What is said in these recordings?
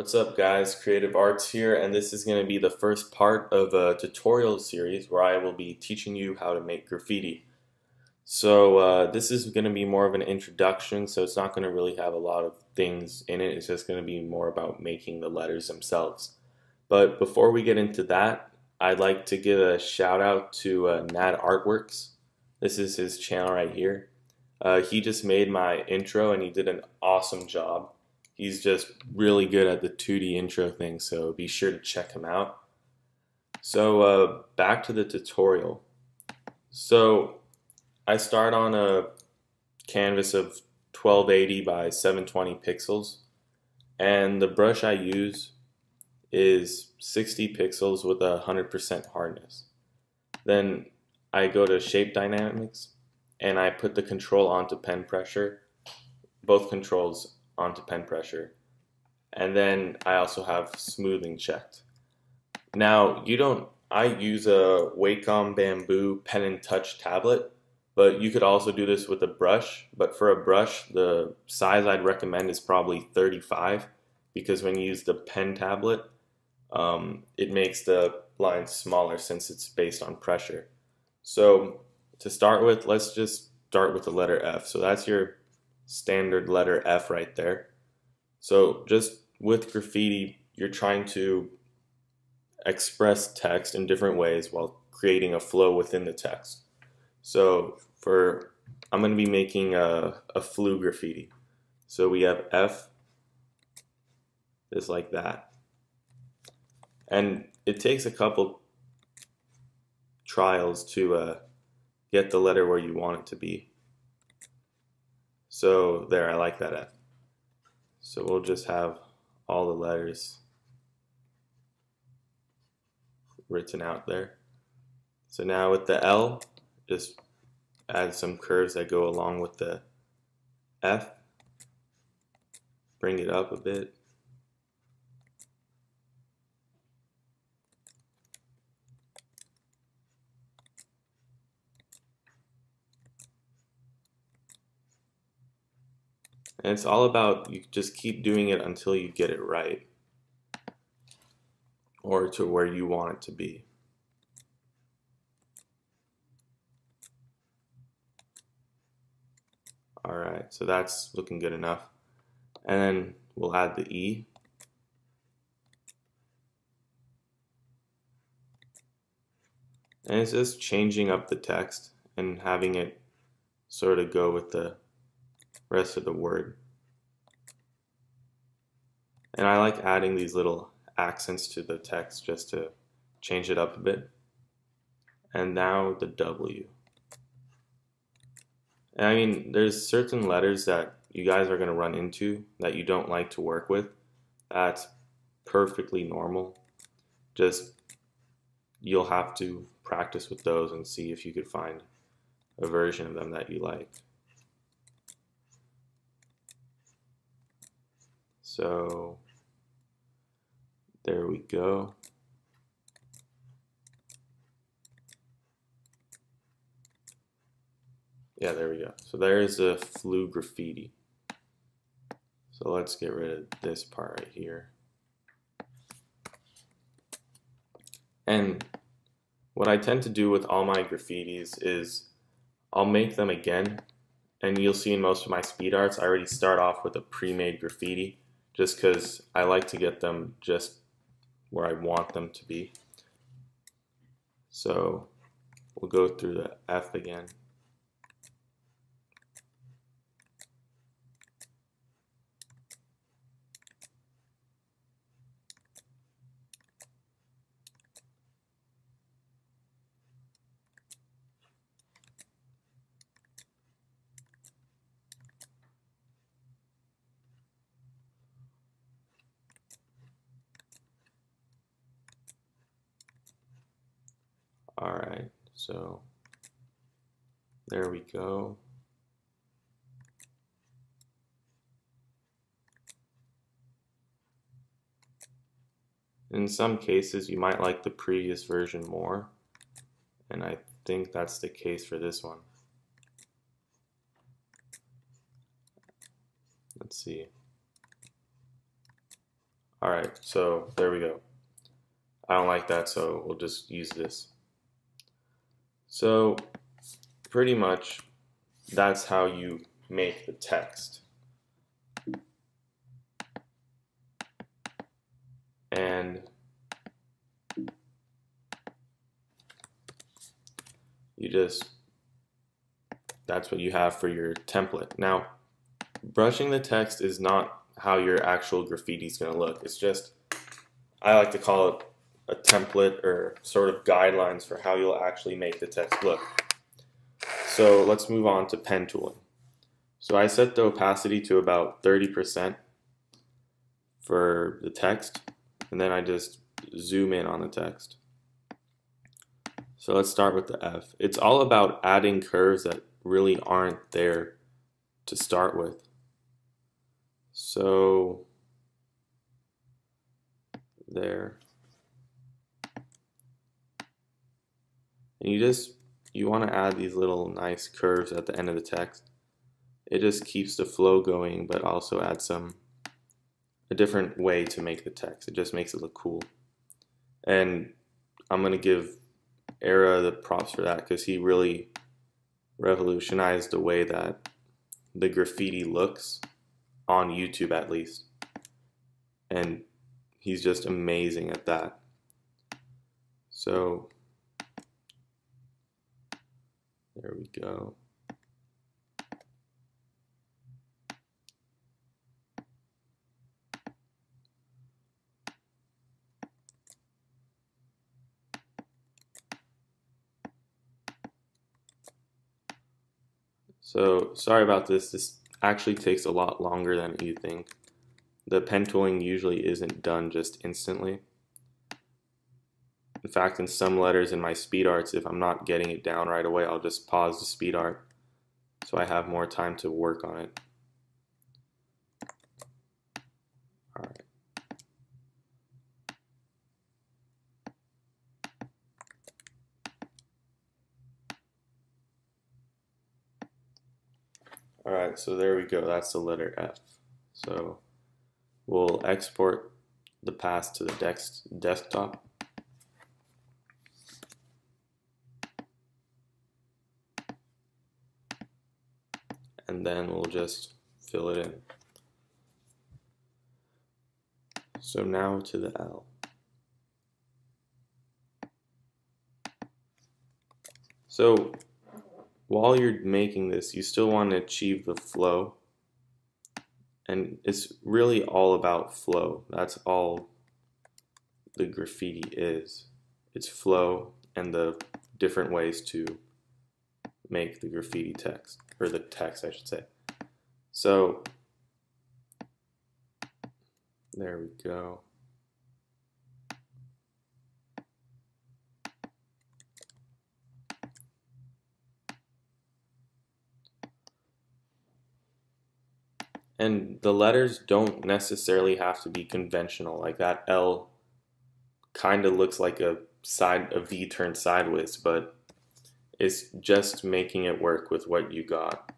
What's up guys, Creative Arts here, and this is going to be the first part of a tutorial series where I will be teaching you how to make graffiti. So this is going to be more of an introduction, so it's not going to really have a lot of things in it. It's just going to be more about making the letters themselves. But before we get into that, I'd like to give a shout out to Nad Artworks. This is his channel right here. He just made my intro and he did an awesome job. He's just really good at the 2D intro thing, so be sure to check him out. So back to the tutorial. So I start on a canvas of 1280 by 720 pixels, and the brush I use is 60 pixels with 100% hardness. Then I go to shape dynamics and I put the control onto pen pressure, both controls onto pen pressure, and then I also have smoothing checked. Now I use a Wacom Bamboo pen and touch tablet, but you could also do this with a brush. But for a brush, the size I'd recommend is probably 35, because when you use the pen tablet, it makes the lines smaller since it's based on pressure. So to start with, let's just start with the letter F. So that's your standard letter F right there. So just with graffiti, you're trying to express text in different ways while creating a flow within the text. So I'm going to be making a flu graffiti. So we have F is like that. And it takes a couple trials to get the letter where you want it to be. So there, I like that F. So we'll just have all the letters written out there. So now with the L, just add some curves that go along with the F. Bring it up a bit. And it's all about, you just keep doing it until you get it right, or to where you want it to be. Alright, so that's looking good enough. And then we'll add the E. And it's just changing up the text and having it sort of go with the rest of the word. And I like adding these little accents to the text just to change it up a bit. And now the W. And I mean, there's certain letters that you guys are going to run into that you don't like to work with. That's perfectly normal. Just you'll have to practice with those and see if you could find a version of them that you like. So there we go. Yeah, there we go. So there's the flu graffiti. So let's get rid of this part right here. And what I tend to do with all my graffitis is I'll make them again, and you'll see in most of my speed arts I already start off with a pre-made graffiti, just because I like to get them just where I want them to be. So we'll go through the F again. Alright, so there we go. In some cases, you might like the previous version more, and I think that's the case for this one. Let's see. Alright. Alright, so there we go. I don't like that, so we'll just use this. So pretty much that's how you make the text. And that's what you have for your template. Now, brushing the text is not how your actual graffiti is going to look. It's just, I like to call it a template or sort of guidelines for how you'll actually make the text look. So let's move on to pen tooling. So I set the opacity to about 30% for the text, and then I just zoom in on the text. So let's start with the F. It's all about adding curves that really aren't there to start with. So there. And you want to add these little nice curves at the end of the text. It just keeps the flow going, but also adds a different way to make the text. It just makes it look cool. And I'm going to give Era the props for that because he really revolutionized the way that the graffiti looks on YouTube, at least. And he's just amazing at that. So there we go. So sorry about this. This actually takes a lot longer than you think. The pen tooling usually isn't done just instantly. In fact, in some letters in my speed arts, if I'm not getting it down right away, I'll just pause the speed art so I have more time to work on it. All right. All right, so there we go. That's the letter F. So we'll export the path to the desktop. And then we'll just fill it in. So now to the L. So while you're making this, you still want to achieve the flow. And it's really all about flow. That's all the graffiti is. It's flow and the different ways to make the graffiti text, or the text I should say. So there we go. And the letters don't necessarily have to be conventional. Like that L kind of looks like a V turned sideways, but it's just making it work with what you got.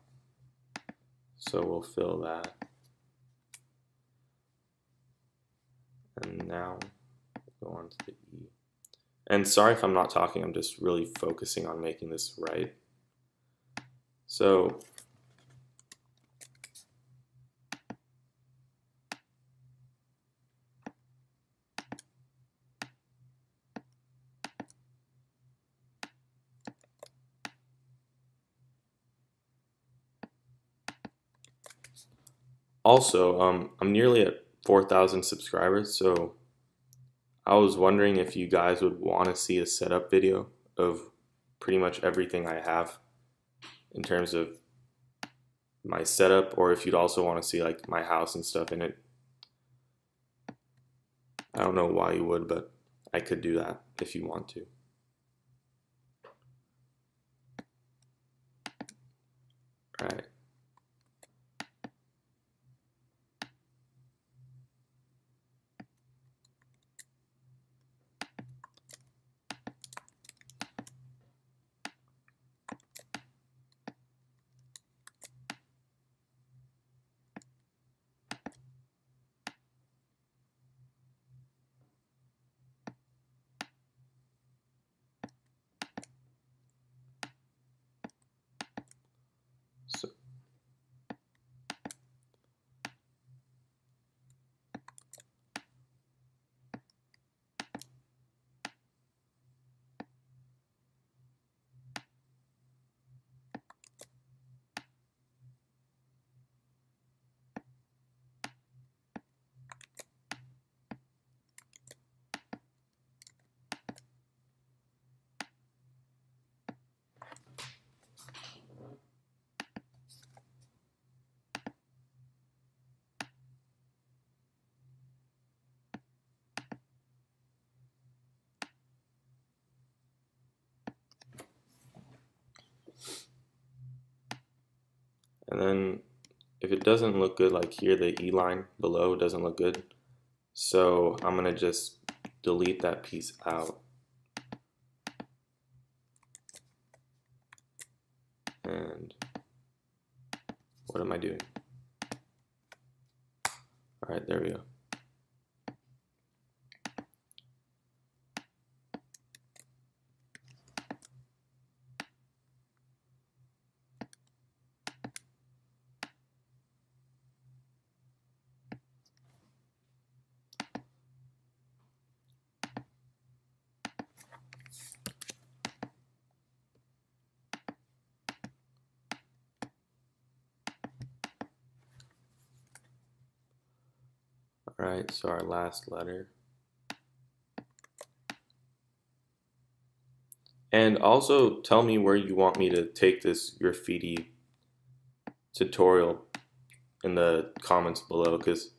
So we'll fill that. And now we'll go on to the E. And sorry if I'm not talking, I'm just really focusing on making this right. So also, I'm nearly at 4,000 subscribers, so I was wondering if you guys would want to see a setup video of pretty much everything I have in terms of my setup, or if you'd also want to see like my house and stuff in it. I don't know why you would, but I could do that if you want to. All right. And then if it doesn't look good, like here, the E line below doesn't look good. So I'm gonna just delete that piece out. And what am I doing? All right, there we go. All right, so our last letter. And also tell me where you want me to take this graffiti tutorial in the comments below, because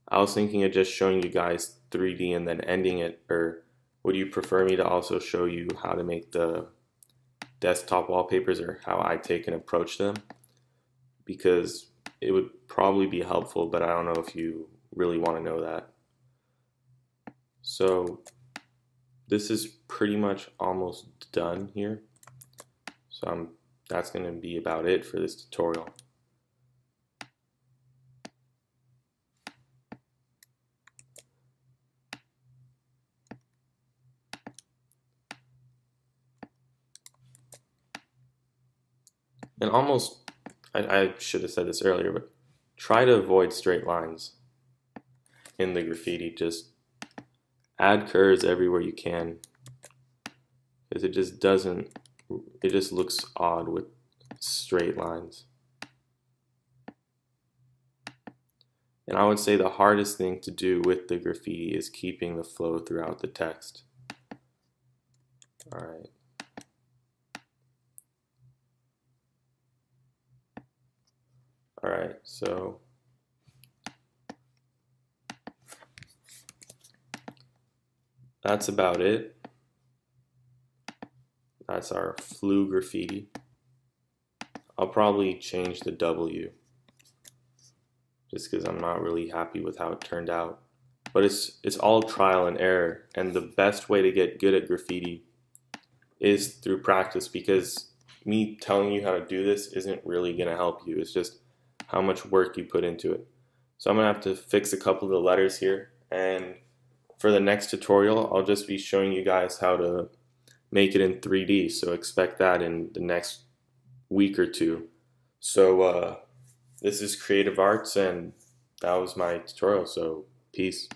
I was thinking of just showing you guys 3D and then ending it, or would you prefer me to also show you how to make the desktop wallpapers or how I take and approach them? Because it would probably be helpful, but I don't know if you really want to know that. So this is pretty much almost done here. So that's going to be about it for this tutorial. And almost, I should have said this earlier, but try to avoid straight lines in the graffiti. Just add curves everywhere you can, because it just looks odd with straight lines. And I would say the hardest thing to do with the graffiti is keeping the flow throughout the text. All right. All right, so that's about it. That's our flu graffiti. I'll probably change the W just because I'm not really happy with how it turned out. But it's all trial and error, and the best way to get good at graffiti is through practice, because me telling you how to do this isn't really going to help you. It's just how much work you put into it. So I'm going to have to fix a couple of the letters here, and for the next tutorial I'll just be showing you guys how to make it in 3D, so expect that in the next week or two. So this is Creative Arts, and that was my tutorial, so peace.